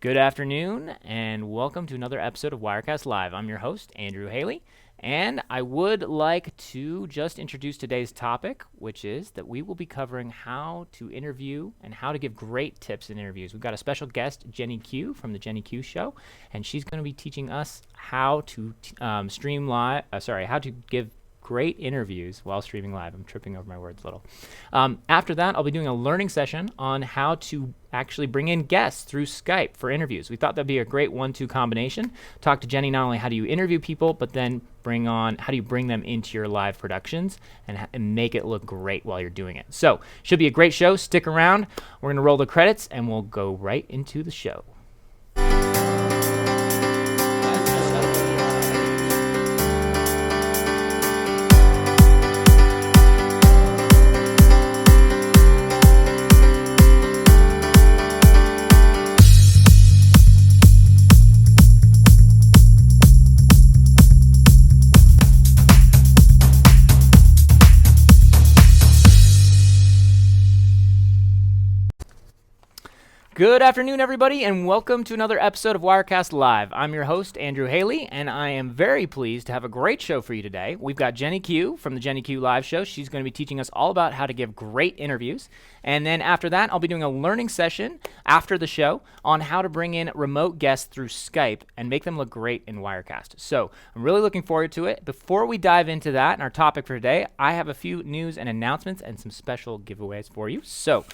Good afternoon, and welcome to another episode of WirecastLive. I'm your host, Andrew Haley, and I would like to just introduce today's topic, which is that we will be covering how to interview and how to give great tips in interviews. We've got a special guest, JennyQ from the JennyQ Show, and she's going to be teaching us how to how to give great interviews while streaming live. I'm tripping over my words a little. After that, I'll be doing a learning session on how to actually bring in guests through Skype for interviews. We thought that'd be a great 1-2 combination. Talk to Jenny not only how do you interview people, but then how do you bring them into your live productions and make it look great while you're doing it. So, should be a great show. Stick around. We're going to roll the credits, and we'll go right into the show. Good afternoon, everybody, and welcome to another episode of WirecastLive. I'm your host, Andrew Haley, and I am very pleased to have a great show for you today. We've got JennyQ from the JennyQ Live Show. She's going to be teaching us all about how to give great interviews. And then after that, I'll be doing a learning session after the show on how to bring in remote guests through Skype and make them look great in Wirecast. So I'm really looking forward to it. Before we dive into that and our topic for today, I have a few news and announcements and some special giveaways for you. So,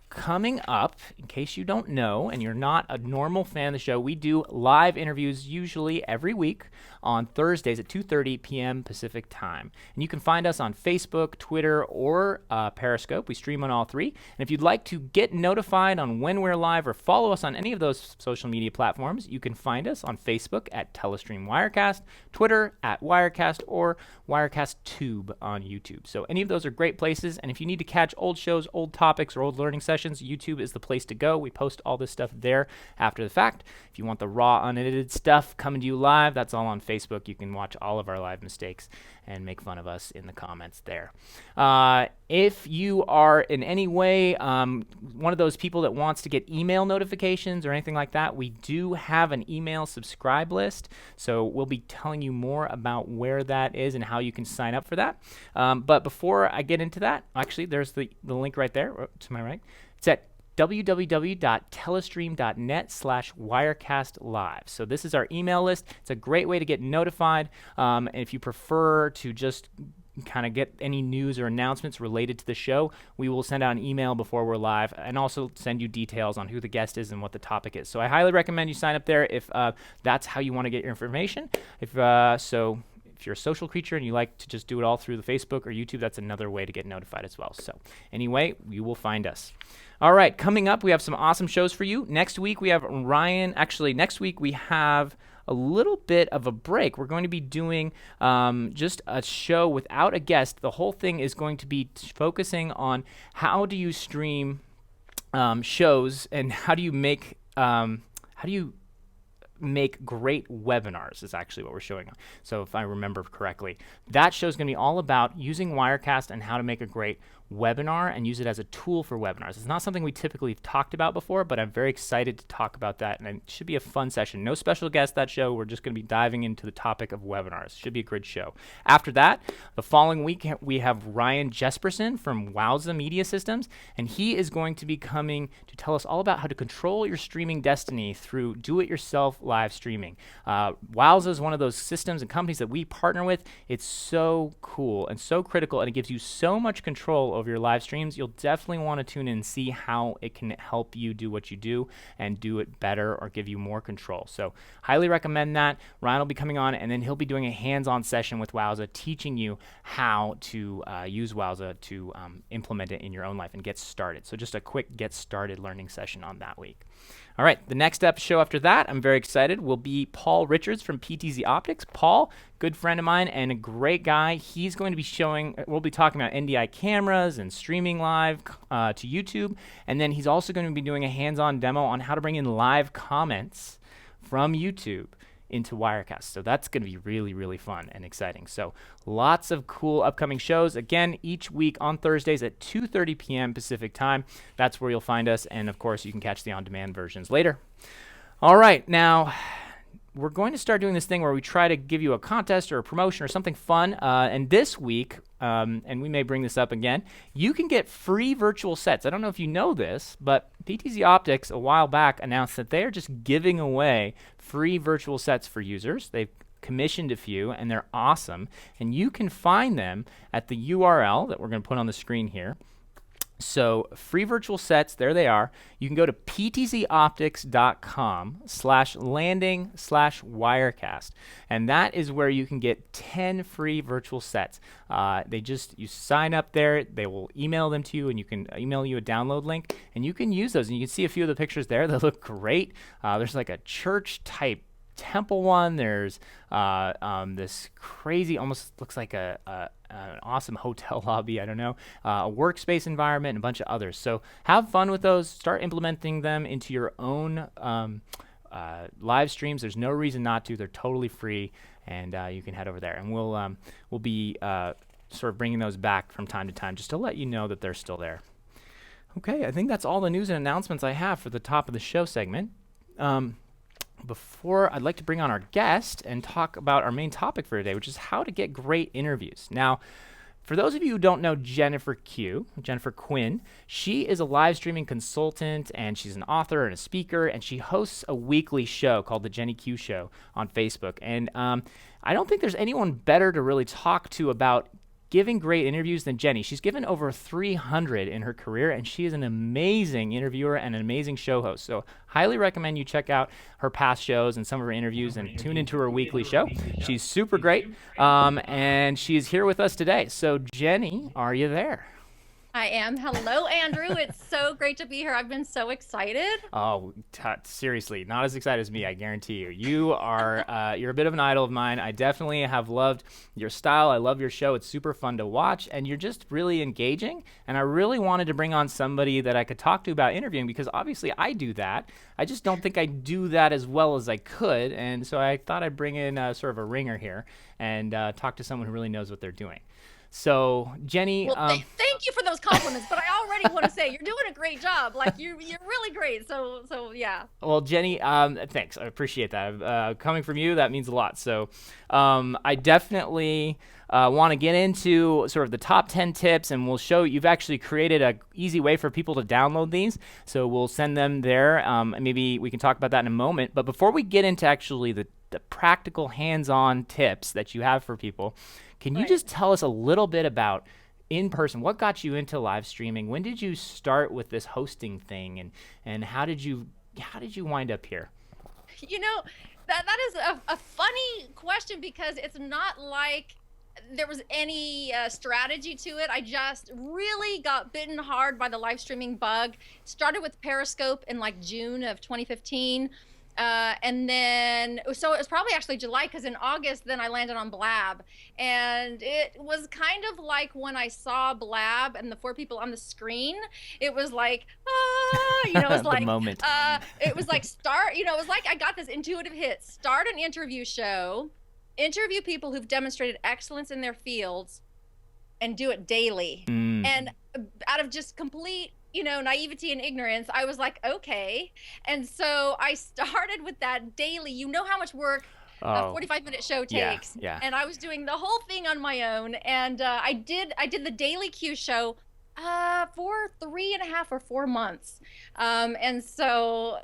coming up, in case you don't know and you're not a normal fan of the show, we do live interviews usually every week on Thursdays at 2:30 p.m. Pacific time. And you can find us on Facebook, Twitter, or Periscope. We stream on all three. And if you'd like to get notified on when we're live or follow us on any of those social media platforms, you can find us on Facebook at Telestream Wirecast, Twitter at Wirecast, or WirecastTube on YouTube. So any of those are great places. And if you need to catch old shows, old topics, or old learning sessions, YouTube is the place to go. We post all this stuff there after the fact. If you want the raw, unedited stuff coming to you live, that's all on Facebook. You can watch all of our live mistakes and make fun of us in the comments there. If you are in any way one of those people that wants to get email notifications or anything like that, we do have an email subscribe list. So we'll be telling you more about where that is and how you can sign up for that. But before I get into that, actually, there's the link right there to my right. It's at www.telestream.net/WirecastLive. So this is our email list. It's a great way to get notified. And if you prefer to just kind of get any news or announcements related to the show, we will send out an email before we're live and also send you details on who the guest is and what the topic is. So I highly recommend you sign up there if that's how you want to get your information. If you're a social creature and you like to just do it all through the Facebook or YouTube, that's another way to get notified as well. So anyway, you will find us. All right, coming up, we have some awesome shows for you. Next week, we have Ryan. Actually, next week, we have a little bit of a break. We're going to be doing just a show without a guest. The whole thing is going to be focusing on how do you stream shows and how do you make great webinars is actually what we're showing. So if I remember correctly, that show is going to be all about using Wirecast and how to make a great webinar and use it as a tool for webinars. It's not something we typically have talked about before, but I'm very excited to talk about that, and it should be a fun session. No special guest that show. We're just going to be diving into the topic of webinars. Should be a good show. After that, the following week, we have Ryan Jespersen from Wowza Media Systems, and he is going to be coming to tell us all about how to control your streaming destiny through do-it-yourself live streaming. Wowza is one of those systems and companies that we partner with. It's so cool and so critical, and it gives you so much control over your live streams. You'll definitely want to tune in and see how it can help you do what you do and do it better or give you more control. So highly recommend that. Ryan will be coming on, and then he'll be doing a hands-on session with Wowza, teaching you how to use Wowza to implement it in your own life and get started. So just a quick get started learning session on that week. All right, the next show after that, I'm very excited, will be Paul Richards from PTZOptics. Paul, good friend of mine and a great guy. He's going to be we'll be talking about NDI cameras and streaming live to YouTube. And then he's also going to be doing a hands-on demo on how to bring in live comments from YouTube into Wirecast. So that's going to be really, really fun and exciting. So lots of cool upcoming shows. Again, each week on Thursdays at 2:30 p.m. Pacific time. That's where you'll find us. And of course, you can catch the on-demand versions later. All right, now we're going to start doing this thing where we try to give you a contest or a promotion or something fun. And this week, and we may bring this up again, you can get free virtual sets. I don't know if you know this, but PTZOptics a while back announced that they are just giving away free virtual sets for users. They've commissioned a few, and they're awesome. And you can find them at the URL that we're going to put on the screen here. So free virtual sets, there they are. You can go to ptzoptics.com/landing/wirecast. And that is where you can get 10 free virtual sets. You sign up there, they will email them to you, and you can email you a download link, and you can use those. And you can see a few of the pictures there. They look great. There's like a church type temple one. There's this crazy, almost looks like an awesome hotel lobby, I don't know, a workspace environment, and a bunch of others. So have fun with those. Start implementing them into your own live streams. There's no reason not to. They're totally free, and you can head over there. And we'll be sort of bringing those back from time to time just to let you know that they're still there. Okay, I think that's all the news and announcements I have for the top of the show segment. Before, I'd like to bring on our guest and talk about our main topic for today, which is how to get great interviews. Now, for those of you who don't know Jennifer Quinn, she is a live streaming consultant, and she's an author and a speaker, and she hosts a weekly show called the JennyQ Show on Facebook. And I don't think there's anyone better to really talk to about giving great interviews than Jenny. She's given over 300 in her career, and she is an amazing interviewer and an amazing show host. So highly recommend you check out her past shows and some of her interviews and tune into her weekly show. She's super great, and she's here with us today. So Jenny, are you there? I am. Hello, Andrew. It's so great to be here. I've been so excited. Oh, seriously, not as excited as me, I guarantee you. You are, you're a bit of an idol of mine. I definitely have loved your style. I love your show. It's super fun to watch, and you're just really engaging. And I really wanted to bring on somebody that I could talk to about interviewing, because obviously I do that. I just don't think I do that as well as I could. And so I thought I'd bring in sort of a ringer here and talk to someone who really knows what they're doing. So, Jenny, well, thank you for those compliments, but I already want to say you're doing a great job. Like you're really great. So yeah. Well, Jenny, thanks. I appreciate that. Coming from you, that means a lot. So, I definitely want to get into sort of the top 10 tips, and we'll show you've actually created an easy way for people to download these. So we'll send them there. Maybe we can talk about that in a moment. But before we get into actually the practical hands-on tips that you have for people, can you just tell us a little bit about in person, what got you into live streaming? When did you start with this hosting thing, and how did you wind up here? You know, that is a funny question, because it's not like there was any strategy to it. I just really got bitten hard by the live streaming bug. Started with Periscope in like June of 2015. And then, so it was probably actually July, because in August, then I landed on Blab. And it was kind of like when I saw Blab and the 4 people on the screen, it was like, it was like, moment. It was like it was like I got this intuitive hit, start an interview show, interview people who've demonstrated excellence in their fields, and do it daily. And out of just complete naivety and ignorance, I was like, okay. And so I started with that daily. You know how much work a 45-minute show takes. Yeah. And I was doing the whole thing on my own. And I did the Daily Q show for 3.5 or 4 months. And so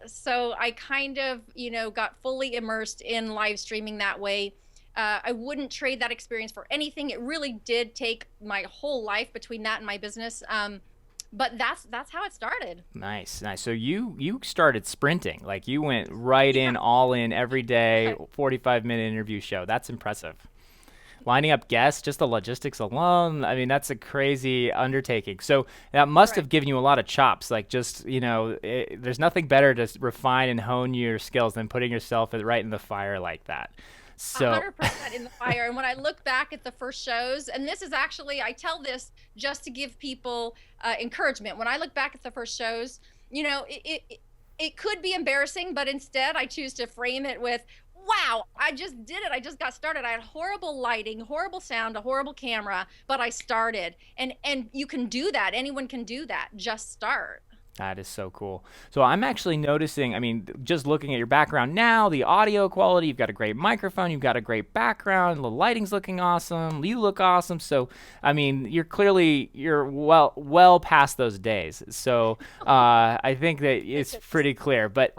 I kind of, got fully immersed in live streaming that way. I wouldn't trade that experience for anything. It really did take my whole life between that and my business. But that's how it started. Nice. So you started sprinting, like you went right in, all in every day, 45-minute interview show. That's impressive. Lining up guests, just the logistics alone, I mean, that's a crazy undertaking. So that must have given you a lot of chops. Like just, there's nothing better to refine and hone your skills than putting yourself right in the fire like that. So 100% in the fire. And when I look back at the first shows, and this is actually, I tell this just to give people encouragement. When I look back at the first shows, it could be embarrassing, but instead I choose to frame it with, wow, I just did it. I just got started. I had horrible lighting, horrible sound, a horrible camera, but I started. And you can do that. Anyone can do that. Just start. That is so cool. So I'm actually noticing, I mean, just looking at your background now, the audio quality, you've got a great microphone, you've got a great background, the lighting's looking awesome, you look awesome. So, I mean, you're well past those days. So I think that it's pretty clear. But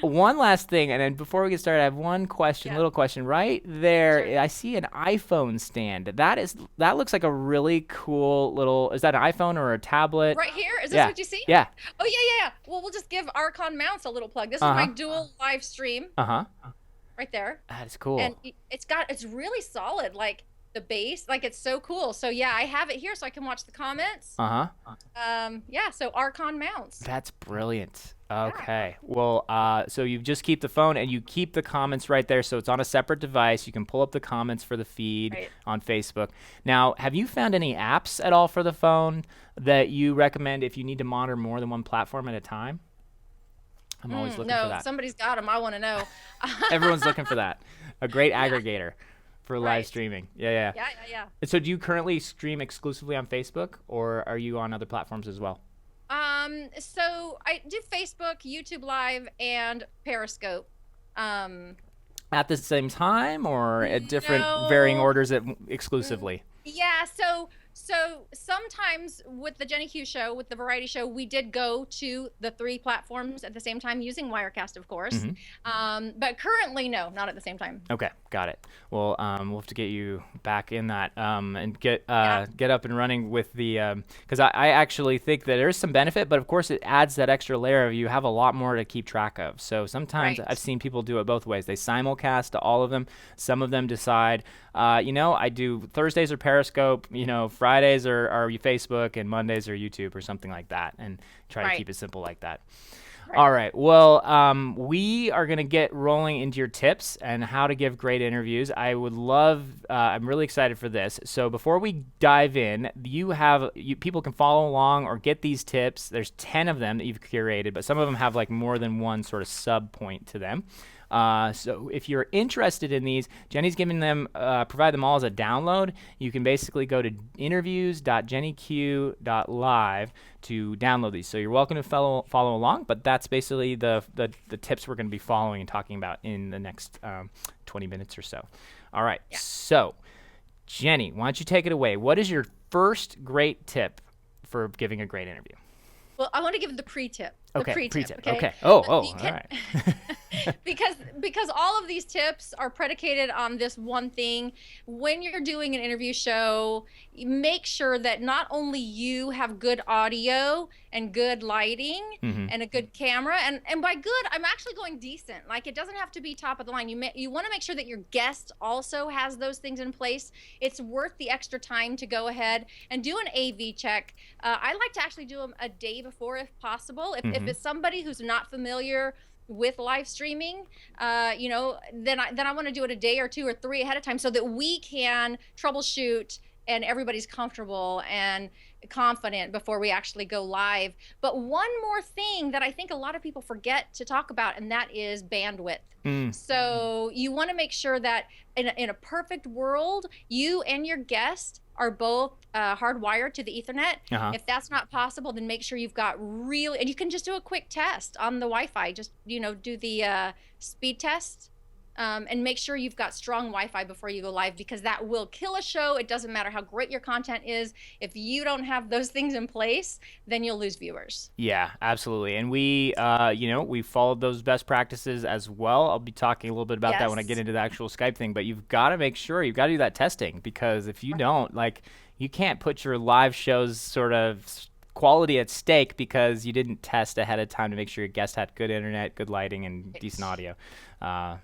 one last thing, and then before we get started, I have one question, little question. Right there, Sure. I see an iPhone stand. That looks like a really cool little, is that an iPhone or a tablet? Right here? Is this Yeah. what you see? Yeah. Oh, yeah. Well, we'll just give Archon Mounts a little plug. This is my dual live stream Uh-huh. right there. That is cool. And it's really solid, like the base, like it's so cool. So yeah, I have it here so I can watch the comments. Yeah, so Archon Mounts. That's brilliant. Okay. Well, so you just keep the phone and you keep the comments right there. So it's on a separate device. You can pull up the comments for the feed on Facebook. Now, have you found any apps at all for the phone that you recommend if you need to monitor more than one platform at a time? I'm always looking for that. No, somebody's got them. I want to know. Everyone's looking for that. A great aggregator for live streaming. Yeah. And so do you currently stream exclusively on Facebook, or are you on other platforms as well? So I do Facebook, YouTube Live, and Periscope. At the same time, or at different varying orders exclusively? Yeah, so sometimes with the JennyQ Show, with the variety show, we did go to the 3 platforms at the same time using Wirecast, of course. But currently, no, not at the same time. Okay, got it. Well, we'll have to get you back in that and get up and running with the because I actually think that there is some benefit, but of course it adds that extra layer of you have a lot more to keep track of. So sometimes I've seen people do it both ways. They simulcast to all of them. Some of them decide, I do Thursdays are Periscope, Fridays are Facebook, and Mondays are YouTube or something like that, and try to keep it simple like that. All right. Well, we are going to get rolling into your tips and how to give great interviews. I would love, I'm really excited for this. So before we dive in, people can follow along or get these tips. There's 10 of them that you've curated, but some of them have like more than one sort of sub point to them. So if you're interested in these, Jenny's giving them, provide them all as a download. You can basically go to interviews.jennyq.live to download these. So you're welcome to follow along, but that's basically the tips we're going to be following and talking about in the next 20 minutes or so. All right. Yeah. So Jenny, why don't you take it away? What is your first great tip for giving a great interview? Well, I want to give the pre-tip. Okay, pre-tip. Okay. Oh, all right. because all of these tips are predicated on this one thing. When you're doing an interview show, make sure that not only you have good audio and good lighting and a good camera, and by good, I'm actually going decent. Like, it doesn't have to be top of the line. You want to make sure that your guest also has those things in place. It's worth the extra time to go ahead and do an AV check. I like to actually do them a day before if possible. If it's somebody who's not familiar with live streaming, then I want to do it a day or 2 or 3 ahead of time so that we can troubleshoot and everybody's comfortable and confident before we actually go live. But one more thing that I think a lot of people forget to talk about, and that is bandwidth. So you want to make sure that in a perfect world, you and your guest are both hardwired to the Ethernet. If that's not possible, then make sure you've got and you can just do a quick test on the Wi-Fi. Just, do the speed test and make sure you've got strong Wi-Fi before you go live, because that will kill a show. It doesn't matter how great your content is. If you don't have those things in place, then you'll lose viewers. Yeah, absolutely. And we, we followed those best practices as well. I'll be talking a little bit about that when I get into the actual Skype thing, but you've got to make sure you've got to do that testing, because if you don't, you can't put your live shows sort of quality at stake because you didn't test ahead of time to make sure your guest had good internet, good lighting, and decent audio.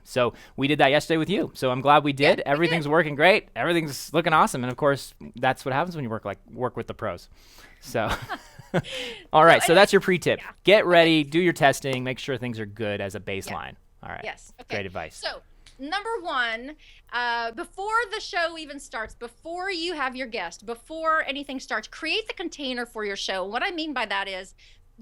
So we did that yesterday with you. So I'm glad we did. Everything's working great. Everything's looking awesome. And of course, that's what happens when you work with the pros. So, all right. So that's your pre-tip. Yeah. Get ready, do your testing, make sure things are good as a baseline. All right. Yes. Okay. Great advice. So number 1, before the show even starts, before you have your guest, before anything starts, create the container for your show. What I mean by that is,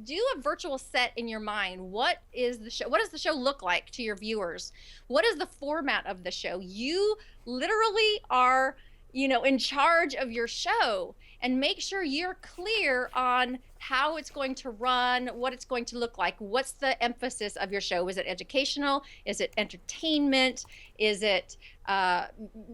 do a virtual set in your mind. What is the show? What does the show look like to your viewers? What is the format of the show? You literally are in charge of your show, and make sure you're clear on how it's going to run, what it's going to look like. What's the emphasis of your show? Is it educational? Is it entertainment? Is it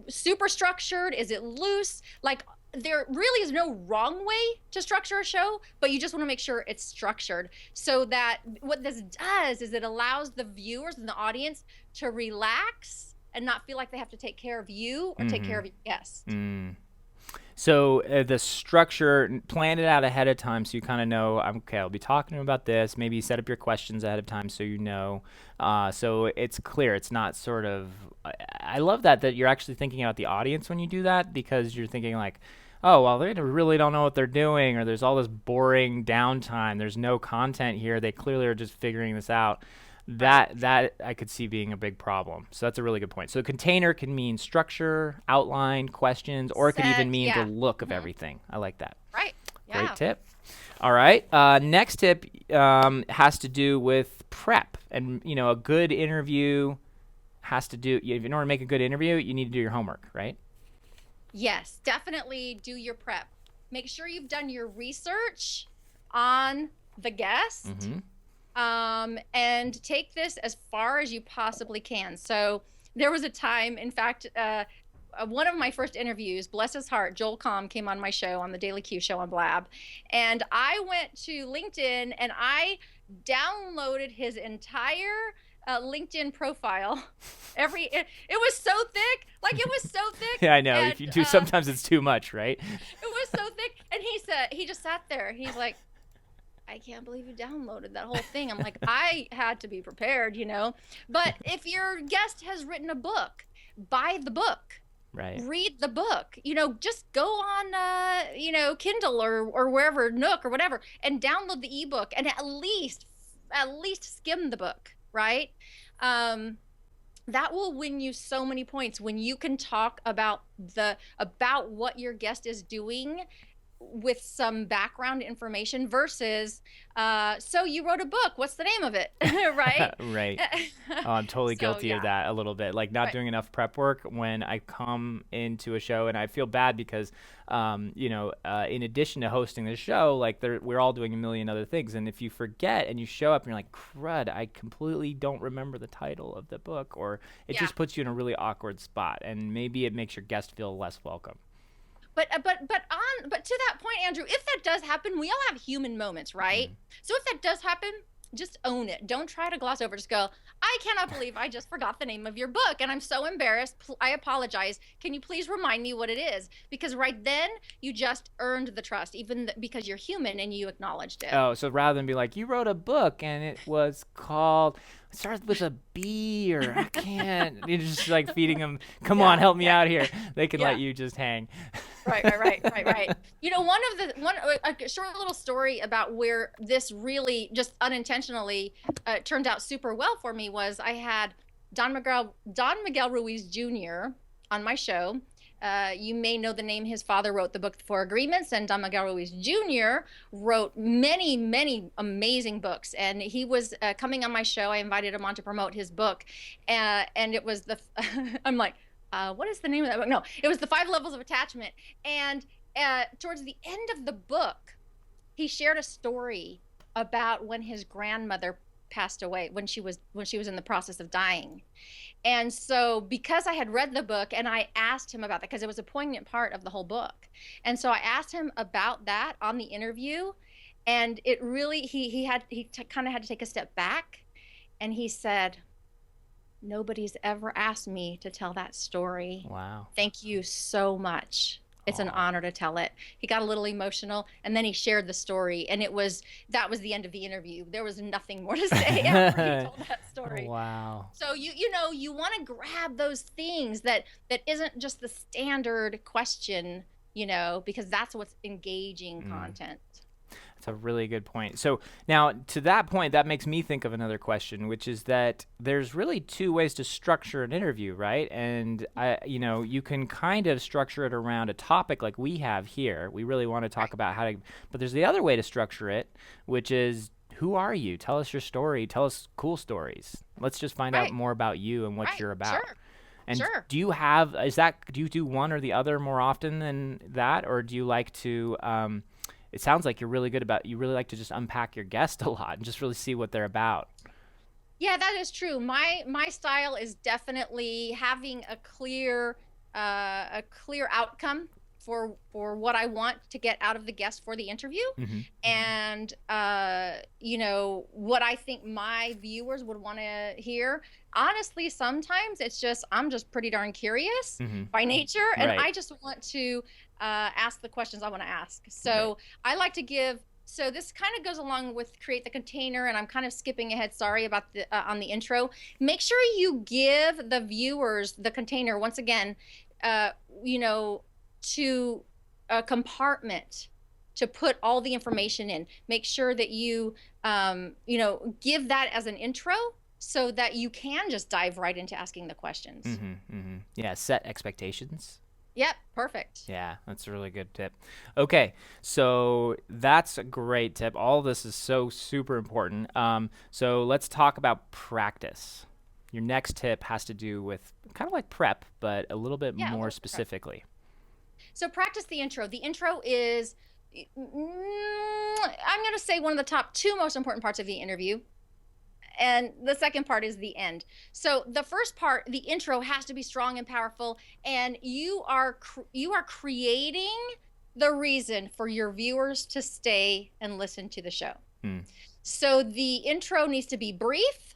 super structured? Is it loose? Like, there really is no wrong way to structure a show, but you just want to make sure it's structured, so that what this does is it allows the viewers and the audience to relax and not feel like they have to take care of you or take care of your guests. So the structure, plan it out ahead of time so you kind of know, okay, I'll be talking to him about this. Maybe you set up your questions ahead of time so you know. So it's clear. It's not sort of, I love that you're actually thinking about the audience when you do that, because you're thinking like, oh, well, they really don't know what they're doing, or there's all this boring downtime. There's no content here. They clearly are just figuring this out. That I could see being a big problem. So that's a really good point. So container can mean structure, outline, questions, or it could even mean the look of everything. I like that. Right. Yeah. Great tip. All right. Next tip has to do with prep. And, a good interview has to do, in order to make a good interview, you need to do your homework, right? Yes, definitely do your prep. Make sure you've done your research on the guest. And take this as far as you possibly can. So there was a time, in fact, one of my first interviews, bless his heart, Joel Comm came on my show, on the JennyQ Show on Blab. And I went to LinkedIn and I downloaded his entire LinkedIn profile. It was so thick. Like, it was so thick. Yeah, I know. And, if you do, sometimes it's too much, right? It was so thick. And he just sat there. He's like, I can't believe you downloaded that whole thing. I'm like, I had to be prepared, But if your guest has written a book, buy the book. Right. Read the book. Just go on, Kindle or wherever, Nook or whatever, and download the ebook and at least skim the book, right? That will win you so many points when you can talk about what your guest is doing with some background information versus so you wrote a book, what's the name of it? Right. Right. Oh, I'm totally guilty of that a little bit, like not doing enough prep work when I come into a show. And I feel bad because in addition to hosting the show, like we're all doing a million other things, and if you forget and you show up and you're like, crud, I completely don't remember the title of the book, or it just puts you in a really awkward spot, and maybe it makes your guest feel less welcome. But to that point, Andrew, if that does happen, we all have human moments, right? So if that does happen, just own it. Don't try to gloss over. Just go, I cannot believe I just forgot the name of your book, and I'm so embarrassed. I apologize. Can you please remind me what it is? Because right then, you just earned the trust, because you're human and you acknowledged it. Oh, so rather than be like, you wrote a book and it was called, it starts with a B, or I can't. You're just like feeding them, come on, help me out here. They can let you just hang. Right. A short little story about where this really just unintentionally turned out super well for me was I had Don Miguel Ruiz Jr. on my show. You may know the name. His father wrote the book The Four Agreements, and Don Miguel Ruiz Jr. wrote many, many amazing books. And he was coming on my show. I invited him on to promote his book, and it was I'm like, what is the name of that book? No, it was The 5 Levels of Attachment. And towards the end of the book, he shared a story about when his grandmother passed away, when she was in the process of dying. And so because I had read the book and I asked him about that, because it was a poignant part of the whole book. And so I asked him about that on the interview, and it really, he kind of had to take a step back, and he said, nobody's ever asked me to tell that story. Wow. Thank you so much. It's an honor to tell it. He got a little emotional, and then he shared the story, and that was the end of the interview. There was nothing more to say after he told that story. Wow. So you want to grab those things that isn't just the standard question, because that's what's engaging content. That's a really good point. So now, to that point, that makes me think of another question, which is that there's really two ways to structure an interview, right? And you can kind of structure it around a topic like we have here. We really want to talk about but there's the other way to structure it, which is, who are you? Tell us your story. Tell us cool stories. Let's just find out more about you and what you're about. Sure. And Sure. do you do one or the other more often than that, or do you like to? It sounds like you really like to just unpack your guest a lot and just really see what they're about. Yeah, that is true. My style is definitely having a clear outcome for what I want to get out of the guest for the interview, and what I think my viewers would want to hear. Honestly, sometimes it's just I'm just pretty darn curious by nature, and I just want to ask the questions I want to ask. So I like to give. So this kind of goes along with create the container, and I'm kind of skipping ahead. Sorry about the on the intro. Make sure you give the viewers the container once again, to a compartment to put all the information in. Make sure that you, give that as an intro so that you can just dive right into asking the questions. Yeah, set expectations. Yep, perfect. Yeah, that's a really good tip. Okay, so that's a great tip. All of this is so super important. So let's talk about practice. Your next tip has to do with kind of like prep, but a little bit more specifically. So practice the intro. The intro is, I'm going to say, one of the top 2 most important parts of the interview. And the second part is the end. So the first part, the intro, has to be strong and powerful, and you are creating the reason for your viewers to stay and listen to the show. So the intro needs to be brief,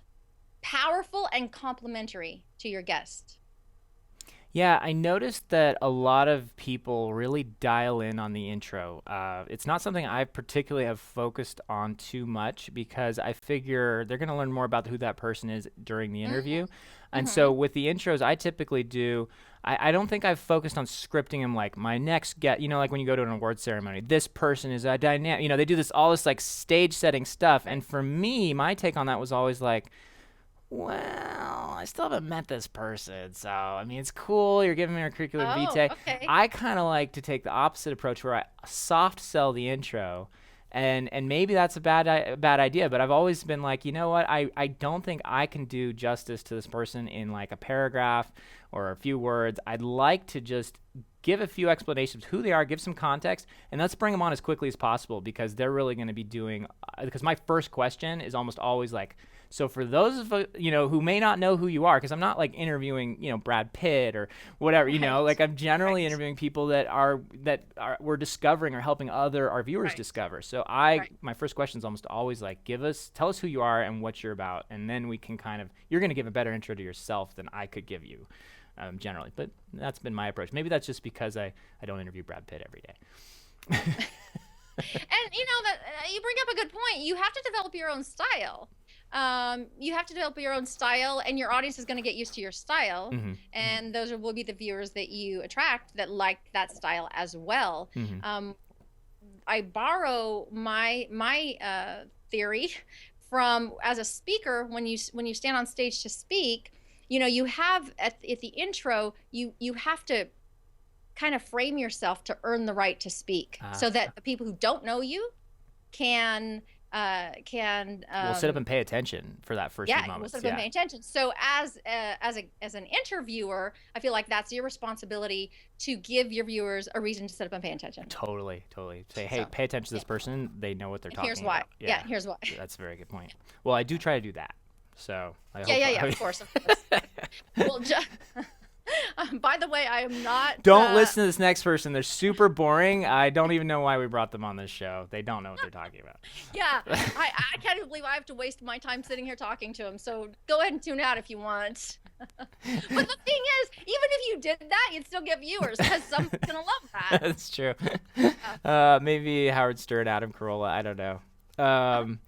powerful, and complimentary to your guest. Yeah, I noticed that a lot of people really dial in on the intro. It's not something I particularly have focused on too much because I figure they're going to learn more about who that person is during the interview. And so with the intros, I typically do, I don't think I've focused on scripting them like my next guest, like when you go to an award ceremony, this person is a dynamic, they do all this like stage setting stuff. And for me, my take on that was always like, well, I still haven't met this person, so I mean, it's cool. You're giving me a curriculum vitae. Okay. I kind of like to take the opposite approach, where I soft sell the intro, and maybe that's a bad idea. But I've always been like, you know what? I don't think I can do justice to this person in like a paragraph or a few words. I'd like to just give a few explanations of who they are, give some context, and let's bring them on as quickly as possible because they're really going to be doing. Because my first question is almost always like. So for those of who may not know who you are, because I'm not like interviewing Brad Pitt or whatever, like I'm generally interviewing people that we're discovering or helping our viewers discover. So my first question is almost always like, tell us who you are and what you're about, and then we can you're going to give a better intro to yourself than I could give you generally. But that's been my approach. Maybe that's just because I don't interview Brad Pitt every day. And you bring up a good point. You have to develop your own style. You have to develop your own style, and your audience is going to get used to your style. And those will be the viewers that you attract that like that style as well. I borrow my theory from, as a speaker, when you stand on stage to speak, you have at the intro, you have to kind of frame yourself to earn the right to speak, so that the people who don't know you can we'll sit up and pay attention for that first few moments. We'll sit up and pay attention. So as an interviewer, I feel like that's your responsibility to give your viewers a reason to sit up and pay attention. Totally. Say, hey, pay attention to this person. They know what they're talking here's why. about. Yeah, here's why. That's a very good point. Well, I do try to do that. So I hope of course. Well, by the way, I am not. Don't listen to this next person. They're super boring. I don't even know why we brought them on this show. They don't know what they're talking about. Yeah, I can't even believe I have to waste my time sitting here talking to them. So go ahead and tune out if you want. But the thing is, even if you did that, you'd still get viewers because someone's gonna love that. That's true. Maybe Howard Stern, Adam Carolla. I don't know.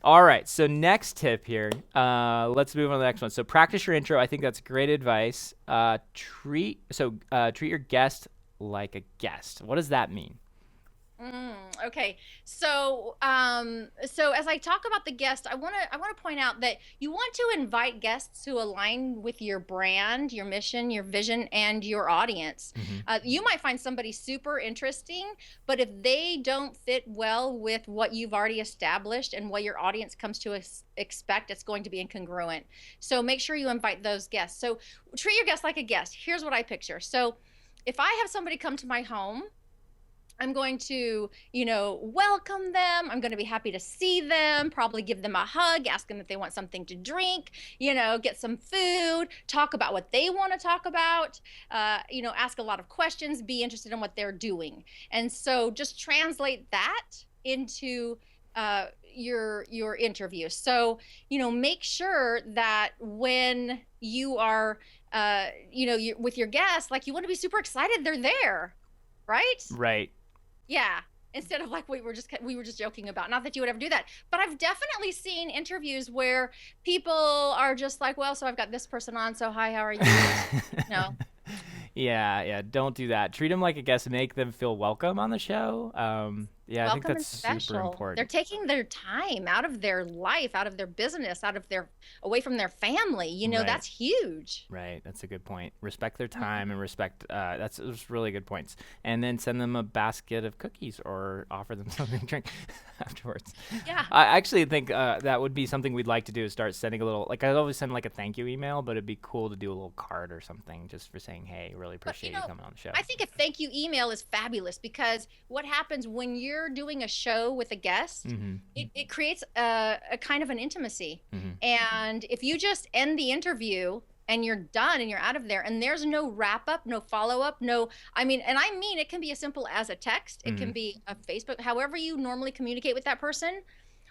All right, so next tip here. Let's move on to the next one. So practice your intro. I think that's great advice. Treat your guest like a guest. What does that mean? Okay. So as I talk about the guest, I want to point out that you want to invite guests who align with your brand, your mission, your vision, and your audience. Hmm. You might find somebody super interesting, but if they don't fit well with what you've already established and what your audience comes to expect, it's going to be incongruent. So make sure you invite those guests. So treat your guests like a guest. Here's what I picture. So if I have somebody come to my home, I'm going to, welcome them. I'm going to be happy to see them, probably give them a hug, ask them if they want something to drink, get some food, talk about what they want to talk about, ask a lot of questions, be interested in what they're doing. And so just translate that into your interview. So, make sure that when you are, you're with your guests, like you want to be super excited they're there, right? Right. Yeah. Instead of like we were just joking about. Not that you would ever do that, but I've definitely seen interviews where people are just like, well, so I've got this person on, so hi, how are you? No. Yeah. Don't do that. Treat them like a guest. Make them feel welcome on the show. I think Welcome and that's super special. important. They're taking their time out of their life, out of their business, away from their family. Right. That's huge. Right. That's a good point. Respect their time and respect. That's really good points. And then send them a basket of cookies or offer them something to drink afterwards. Yeah. I actually think that would be something we'd like to do is start sending a little, like I always send like a thank you email, but it'd be cool to do a little card or something just for saying, hey, really appreciate you coming on the show. I think a thank you email is fabulous because what happens when you're doing a show with a guest, it creates a kind of an intimacy. And if you just end the interview and you're done and you're out of there and there's no wrap up, no follow up, I mean it can be as simple as a text, it can be a Facebook, however you normally communicate with that person.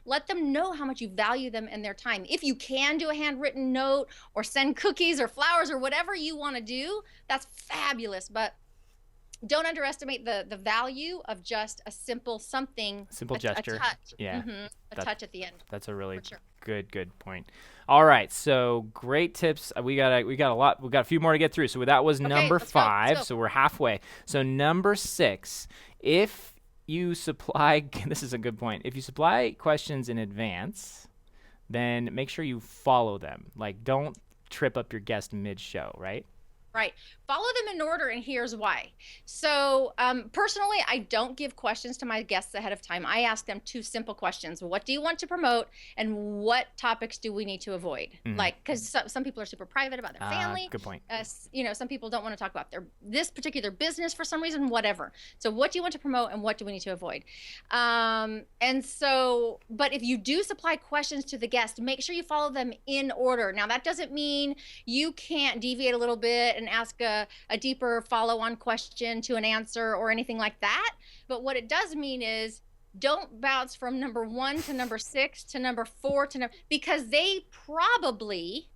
Let them know how much you value them and their time. If you can do a handwritten note or send cookies or flowers or whatever you want to do, that's fabulous. But don't underestimate the value of just a simple gesture, a touch. Yeah, a touch at the end. That's a really sure. good point. All right, so great tips. We got a lot. We got a few more to get through. So that was number 5. Let's go. So we're halfway. So number 6, if you supply, this is a good point. If you supply questions in advance, then make sure you follow them. Like, don't trip up your guest mid-show, right? Right. Follow them in order, and here's why. So personally, I don't give questions to my guests ahead of time. I ask them 2 simple questions. What do you want to promote, and what topics do we need to avoid? Like, because some people are super private about their family. Good point. Some people don't want to talk about this particular business for some reason, whatever. So what do you want to promote, and what do we need to avoid? But if you do supply questions to the guest, make sure you follow them in order. Now, that doesn't mean you can't deviate a little bit and ask a deeper follow-on question to an answer or anything like that. But what it does mean is don't bounce from number 1 to number 6 to number 4 because they probably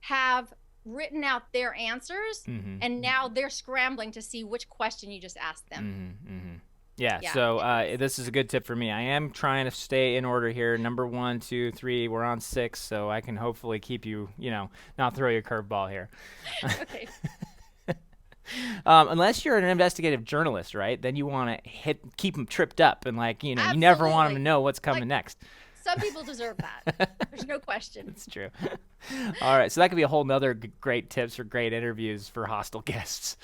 have written out their answers and now they're scrambling to see which question you just asked them. Yeah, so this is a good tip for me. I am trying to stay in order here. Number 1, 2, 3, we're on 6, so I can hopefully keep you, not throw you a curveball here. Okay. Unless you're an investigative journalist, right? Then you want to keep them tripped up and you never want them to know what's coming next. Some people deserve that. There's no question. It's true. All right, so that could be a whole nother great tips for great interviews for hostile guests.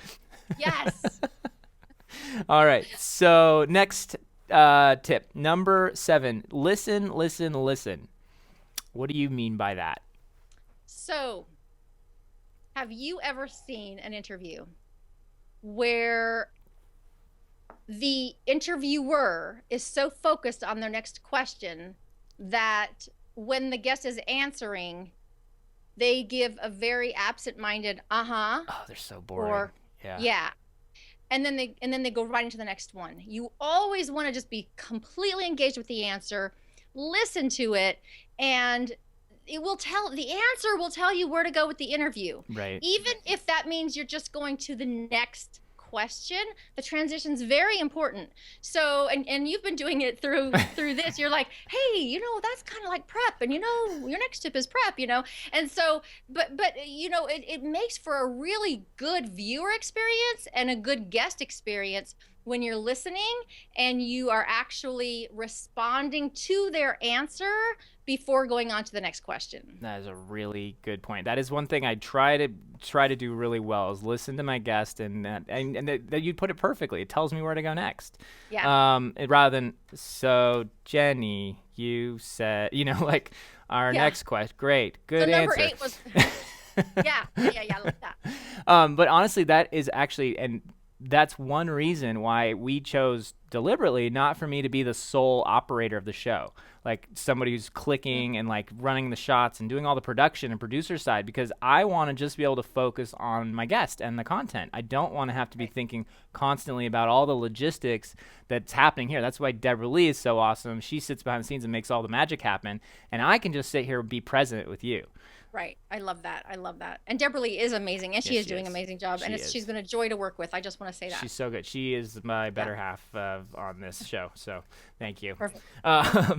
Yes. All right. So next tip, number 7, listen. What do you mean by that? So have you ever seen an interview where the interviewer is so focused on their next question that when the guest is answering, they give a very absent-minded Oh, they're so boring. Or yeah. And then they go right into the next one. You always want to just be completely engaged with the answer, listen to it, and the answer will tell you where to go with the interview. Right. Even if that means you're just going to the next question, the transition's very important. So, and you've been doing it through this. You're like, hey, that's kind of like prep, and your next tip is prep, And so, but it makes for a really good viewer experience and a good guest experience when you're listening and you are actually responding to their answer before going on to the next question. That is a really good point. That is one thing I try to do really well, is listen to my guest, and that you put it perfectly. It tells me where to go next. Yeah. Rather than, so Jenny, you said, like our next question. Great, good so number answer. 8 was yeah, I like that. But honestly, that is actually, and that's one reason why we chose deliberately not for me to be the sole operator of the show, like somebody who's clicking and like running the shots and doing all the production and producer side, because I want to just be able to focus on my guest and the content. I don't want to have to be thinking constantly about all the logistics that's happening here. That's why Deborah Lee is so awesome. She sits behind the scenes and makes all the magic happen, and I can just sit here and be present with you. Right. I love that. And Deborah Lee is amazing, and she is doing an amazing job. She's been a joy to work with. I just want to say that. She's so good. She is my better half on this show. So thank you. Perfect.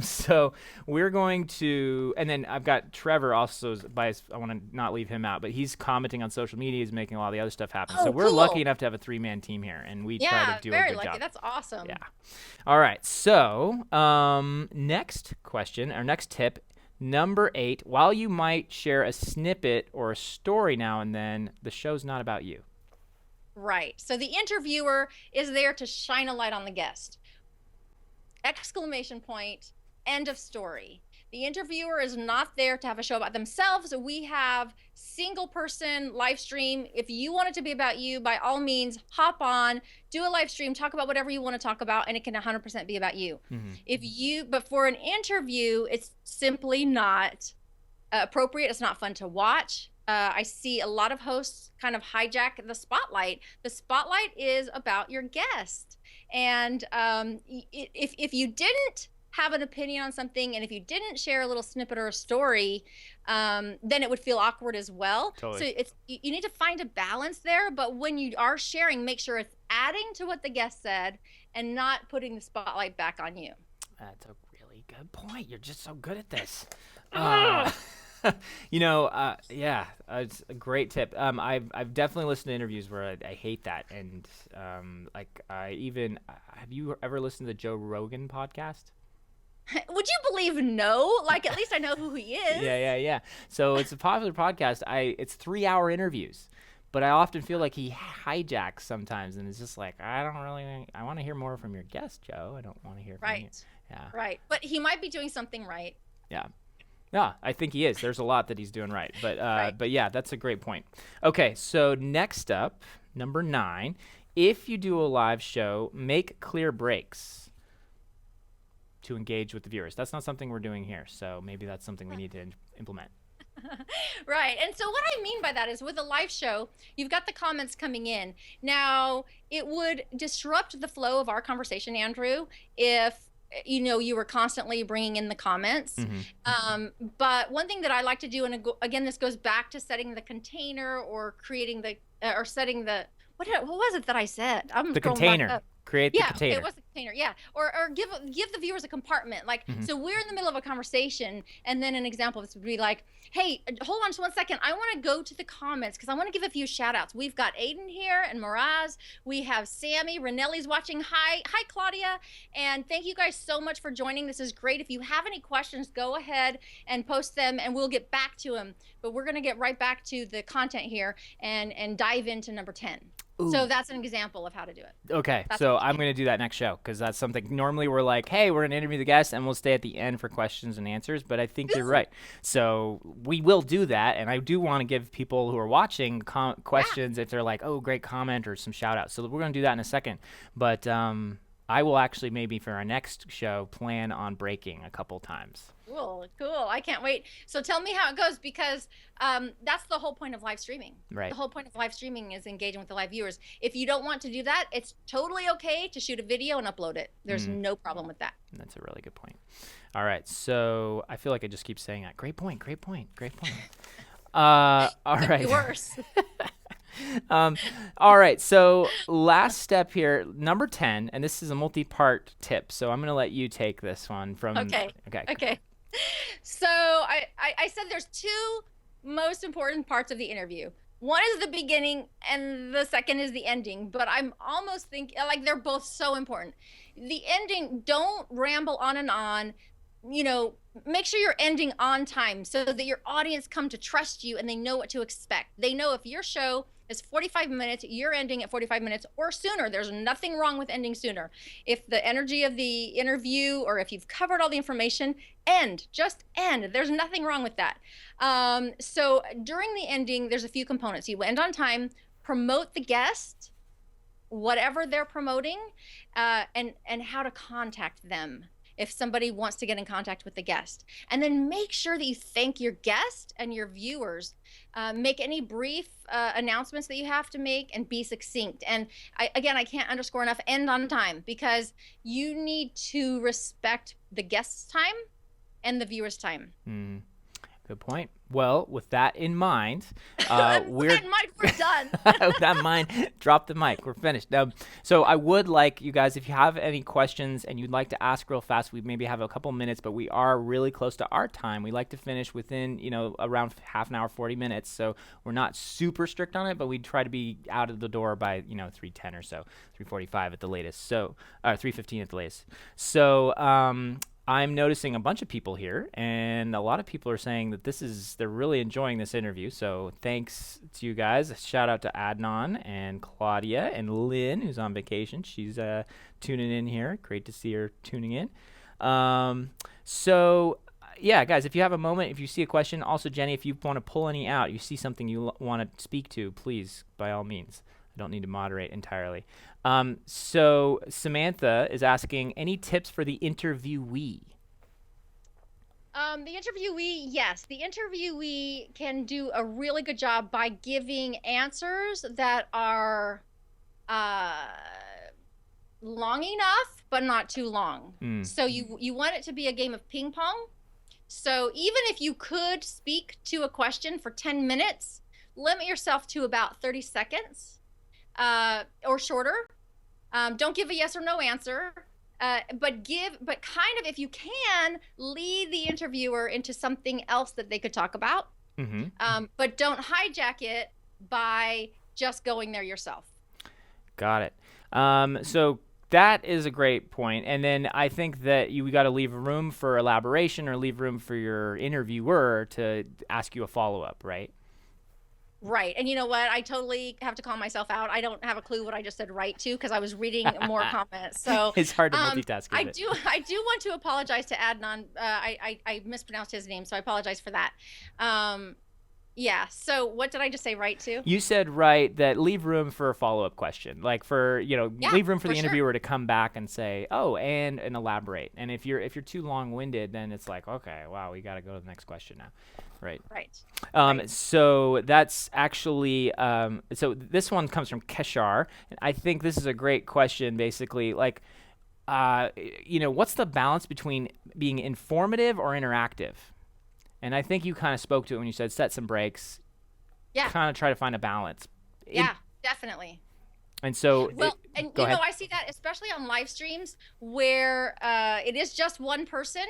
So we're going to, and then I've got Trevor also biased. I want to not leave him out, but he's commenting on social media. He's making a lot of the other stuff happen. So we're lucky enough to have a 3-man team here, and we try to do a good lucky. job. That's awesome. Yeah. All right. So next question, our next tip. Number 8, while you might share a snippet or a story now and then, the show's not about you. Right. So the interviewer is there to shine a light on the guest. Exclamation point, end of story. The interviewer is not there to have a show about themselves. We have single person live stream. If you want it to be about you, by all means, hop on, do a live stream, talk about whatever you want to talk about, and it can 100% be about you. But for an interview, it's simply not appropriate. It's not fun to watch. I see a lot of hosts kind of hijack the spotlight. The spotlight is about your guest. And if you didn't have an opinion on something, and if you didn't share a little snippet or a story, then it would feel awkward as well. Totally. So you need to find a balance there, but when you are sharing, make sure it's adding to what the guest said and not putting the spotlight back on you. That's a really good point. You're just so good at this. It's a great tip. I've definitely listened to interviews where I hate that, and have you ever listened to the Joe Rogan podcast? Would you believe no? Like, at least I know who he is. Yeah. So it's a popular podcast. It's 3-hour interviews, but I often feel like he hijacks sometimes, and it's just like, I want to hear more from your guest, Joe. I don't want to hear from you. Yeah. Right. But he might be doing something right. Yeah. Yeah, I think he is. There's a lot that he's doing right. But right. But yeah, that's a great point. Okay, so next up, number 9, if you do a live show, make clear breaks to engage with the viewers. That's not something we're doing here, so maybe that's something we need to implement. Right. And so what I mean by that is, with a live show, you've got the comments coming in. Now, it would disrupt the flow of our conversation, Andrew, if you were constantly bringing in the comments. But one thing that I like to do, and again, this goes back to setting the container or creating or setting the, what was it that I said? The container. Create the container. Yeah, it was the container. Yeah, or give the viewers a compartment. Like, so we're in the middle of a conversation, and then an example of this would be like, hey, hold on just 1 second. I want to go to the comments because I want to give a few shout outs. We've got Aiden here and Miraz. We have Sammy. Renelli's watching. Hi, Claudia. And thank you guys so much for joining. This is great. If you have any questions, go ahead and post them, and we'll get back to them. But we're going to get right back to the content here and dive into number 10. Ooh. So that's an example of how to do it. Okay, so I'm going to do that next show, because that's something normally we're like, hey, we're going to interview the guest, and we'll stay at the end for questions and answers, but I think you're right. So we will do that, and I do want to give people who are watching questions if they're like, oh, great comment or some shout-outs. So we're going to do that in a second. But I will actually maybe for our next show plan on breaking a couple times. Cool. I can't wait. So tell me how it goes, because that's the whole point of live streaming. Right. The whole point of live streaming is engaging with the live viewers. If you don't want to do that, it's totally okay to shoot a video and upload it. There's no problem with that. That's a really good point. All right. So I feel like I just keep saying that. Great point. All right. Could be worse. All right, so last step here, number 10, and this is a multi-part tip, so I'm going to let you take this one from... Okay. So I said there's 2 most important parts of the interview: One is the beginning and the second is the ending, but I'm almost thinking like they're both so important. The ending, don't ramble on and on. Make sure you're ending on time so that your audience come to trust you and they know what to expect. They know if your show is 45 minutes, you're ending at 45 minutes or sooner. There's nothing wrong with ending sooner. If the energy of the interview or if you've covered all the information, just end. There's nothing wrong with that. So during the ending, there's a few components. You end on time, promote the guest, whatever they're promoting, and how to contact them if somebody wants to get in contact with the guest. And then make sure that you thank your guest and your viewers. Make any brief announcements that you have to make and be succinct. And I can't underscore enough, end on time, because you need to respect the guest's time and the viewer's time. Good point. Well, with that in mind, we're done. With that in mind, drop the mic. We're finished. So I would like you guys, if you have any questions and you'd like to ask real fast, we maybe have a couple minutes, but we are really close to our time. We like to finish within, around half an hour, 40 minutes. So we're not super strict on it, but we try to be out of the door by, 3:10 or so, 3:45 at the latest. So 3:15 at the latest. So I'm noticing a bunch of people here, and a lot of people are saying that they're really enjoying this interview. So thanks to you guys. Shout out to Adnan and Claudia and Lynn, who's on vacation. She's tuning in here. Great to see her tuning in. So yeah, guys, if you have a moment, if you see a question, also Jenny, if you want to pull any out, you see something you want to speak to, please, by all means. I don't need to moderate entirely. So Samantha is asking, any tips for the interviewee? The interviewee, yes. The interviewee can do a really good job by giving answers that are long enough, but not too long. So you want it to be a game of ping pong. So even if you could speak to a question for 10 minutes, limit yourself to about 30 seconds. Or shorter. Don't give a yes or no answer, but kind of, if you can, lead the interviewer into something else that they could talk about. But don't hijack it by just going there yourself. Got it. So that is a great point. And then I think that we got to leave room for elaboration or leave room for your interviewer to ask you a follow-up, right? Right. And you know what? I totally have to call myself out. I don't have a clue what I just said right to, because I was reading more comments. So it's hard to multitask. I do want to apologize to Adnan. I mispronounced his name, so I apologize for that. Yeah. So what did I just say right to? You said right that leave room for a follow-up question, like for leave room for the interviewer to come back and say, oh, and elaborate. And if you're too long-winded, then it's like, okay, wow, we got to go to the next question now. Right. Right. So that's actually so this one comes from Keshar, and I think this is a great question. Basically, like, what's the balance between being informative or interactive? And I think you kind of spoke to it when you said set some breaks. Yeah. Kind of try to find a balance. Yeah, definitely. And so, I see that especially on live streams where it is just one person.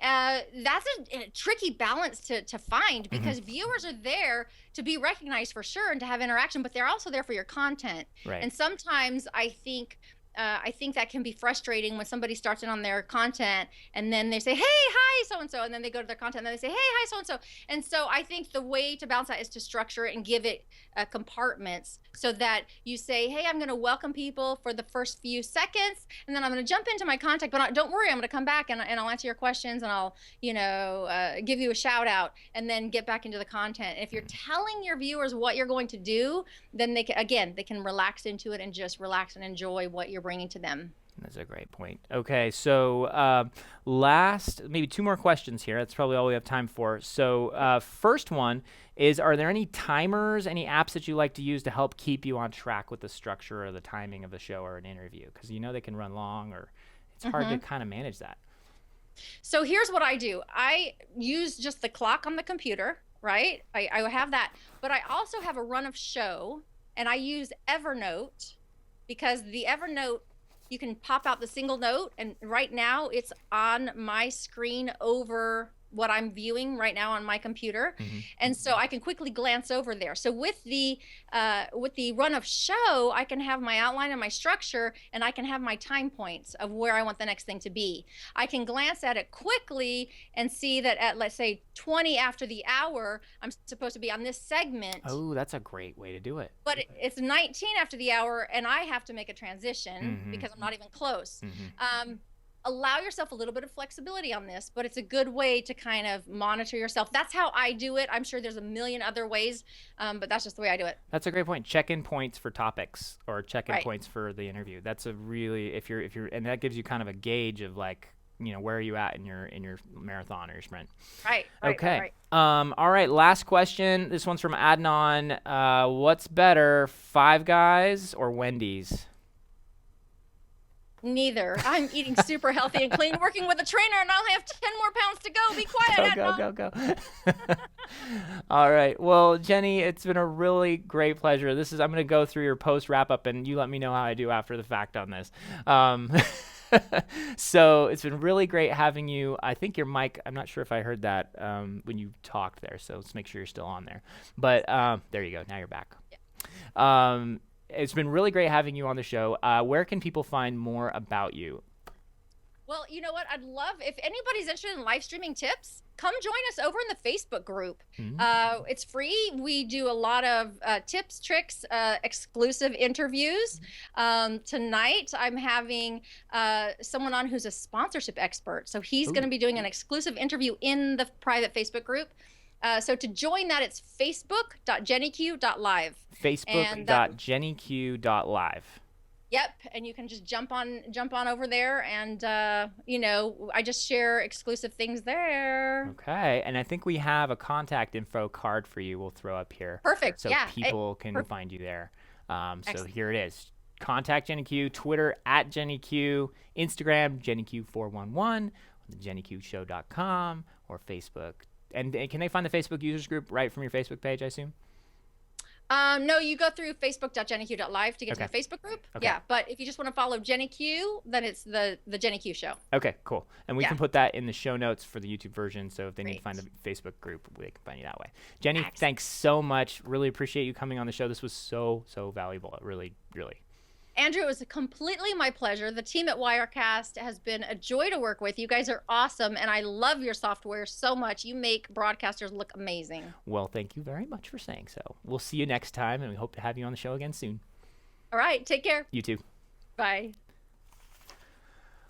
That's a tricky balance to find, because viewers are there to be recognized for sure and to have interaction, but they're also there for your content. Right. And sometimes I think that can be frustrating when somebody starts in on their content and then they say, hey, hi, so-and-so, and then they go to their content and then they say, hey, hi, so-and-so. And so I think the way to balance that is to structure it and give it compartments, so that you say, hey, I'm going to welcome people for the first few seconds, and then I'm going to jump into my content, but don't worry, I'm going to come back and I'll answer your questions, and I'll, give you a shout out, and then get back into the content. And if you're telling your viewers what you're going to do, then they can relax into it and just relax and enjoy what you're bringing to them. That's a great point. Okay, so last, maybe two more questions here. That's probably all we have time for. So first one is, are there any timers, any apps that you like to use to help keep you on track with the structure or the timing of the show or an interview? Because they can run long, or it's hard to kind of manage that. So here's what I do. I use just the clock on the computer, right? I have that. But I also have a run of show, and I use Evernote, because the Evernote, you can pop out the single note, and right now it's on my screen over what I'm viewing right now on my computer. And so I can quickly glance over there. So with the run of show, I can have my outline and my structure, and I can have my time points of where I want the next thing to be. I can glance at it quickly and see that at, let's say, 20 after the hour, I'm supposed to be on this segment. Oh, that's a great way to do it. But it's 19 after the hour, and I have to make a transition because I'm not even close. Allow yourself a little bit of flexibility on this, but it's a good way to kind of monitor yourself. That's how I do it. I'm sure there's a million other ways, but that's just the way I do it. That's a great point. Check-in points for topics or check-in points for the interview. That's a really, if you're, and that gives you kind of a gauge of like, you know, where are you at in your marathon or your sprint. Okay. All right, last question. This one's from Adnan. What's better, Five Guys or Wendy's? Neither. I'm eating super healthy and clean, working with a trainer, and I'll have 10 more pounds to go. Be quiet, Go. All right. Well, Jenny, it's been a really great pleasure. I'm going to go through your post wrap-up, and you let me know how I do after the fact on this. So it's been really great having you. I think your mic, I'm not sure if I heard that when you talked there, so let's make sure you're still on there. But there you go. Now you're back. Yeah. It's been really great having you on the show. Where can people find more about you? Well, you know what? I'd love, if anybody's interested in live streaming tips, come join us over in the Facebook group. It's free. We do a lot of tips, tricks, exclusive interviews. Tonight, I'm having someone on who's a sponsorship expert. So he's going to be doing an exclusive interview in the private Facebook group. So to join that, it's facebook.jennyq.live. Facebook.jennyq.live. Yep, and you can just jump on over there, and you know, I just share exclusive things there. Okay, and I think we have a contact info card for you. We'll throw up here. Perfect. So people can find you there. So here it is. Contact JennyQ, Twitter @JennyQ, Instagram JennyQ411, JennyQShow.com, or Facebook. And can they find the Facebook users group right from your Facebook page, I assume? No, you go through facebook.jennyq.live to get to the Facebook group. Okay. Yeah, but if you just want to follow JennyQ, then it's the JennyQ Show. Okay, cool. And we can put that in the show notes for the YouTube version, so if they need to find the Facebook group, they can find you that way. Jenny, thanks so much. Really appreciate you coming on the show. This was so valuable. Really. Andrew, it was completely my pleasure. The team at Wirecast has been a joy to work with. You guys are awesome, and I love your software so much. You make broadcasters look amazing. Well, thank you very much for saying so. We'll see you next time, and we hope to have you on the show again soon. All right, take care. You too. Bye.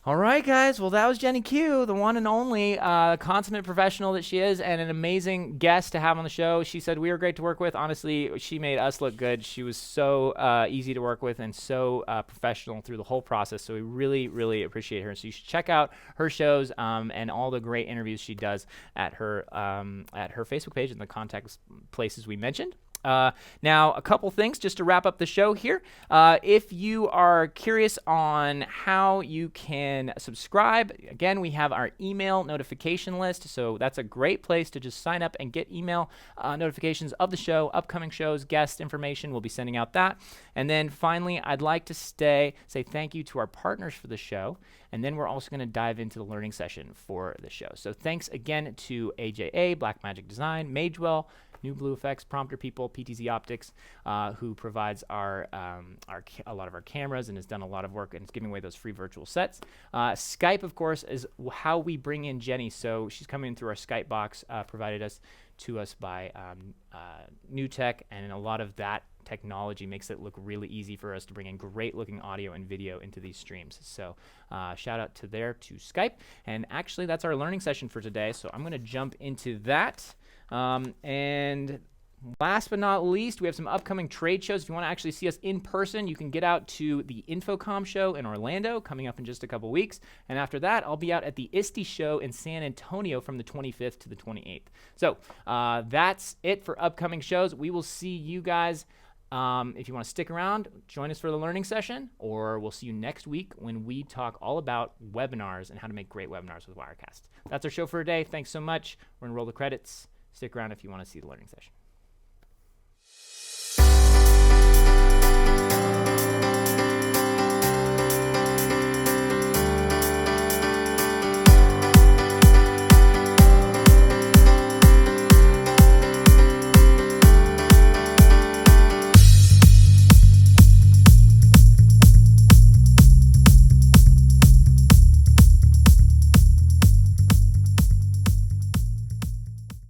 All right, guys. Well, that was JennyQ, the one and only consummate professional that she is, and an amazing guest to have on the show. She said we were great to work with. Honestly, she made us look good. She was so easy to work with and so professional through the whole process. So we really appreciate her. So you should check out her shows and all the great interviews she does at her Facebook page and the contact places we mentioned. Now, a couple things just to wrap up the show here. If you are curious on how you can subscribe, again, we have our email notification list. So that's a great place to just sign up and get email notifications of the show, upcoming shows, guest information. We'll be sending out that. And then finally, I'd like to say thank you to our partners for the show. And then we're also going to dive into the learning session for the show. So thanks again to AJA, Blackmagic Design, Magewell, New Blue Effects, Prompter People, PTZOptics, who provides a lot of our cameras and has done a lot of work and is giving away those free virtual sets. Skype, of course, is how we bring in Jenny. So she's coming in through our Skype box provided to us by New Tech, and a lot of that technology makes it look really easy for us to bring in great looking audio and video into these streams. So shout out to Skype. And actually, that's our learning session for today. So I'm going to jump into that. And last but not least, we have some upcoming trade shows. If you want to actually see us in person, you can get out to the Infocom show in Orlando coming up in just a couple weeks. And after that, I'll be out at the ISTE show in San Antonio from the 25th to the 28th. So that's it for upcoming shows. We will see you guys. If you want to stick around, join us for the learning session, or we'll see you next week when we talk all about webinars and how to make great webinars with Wirecast. That's our show for today. Thanks so much. We're going to roll the credits. Stick around if you want to see the learning session.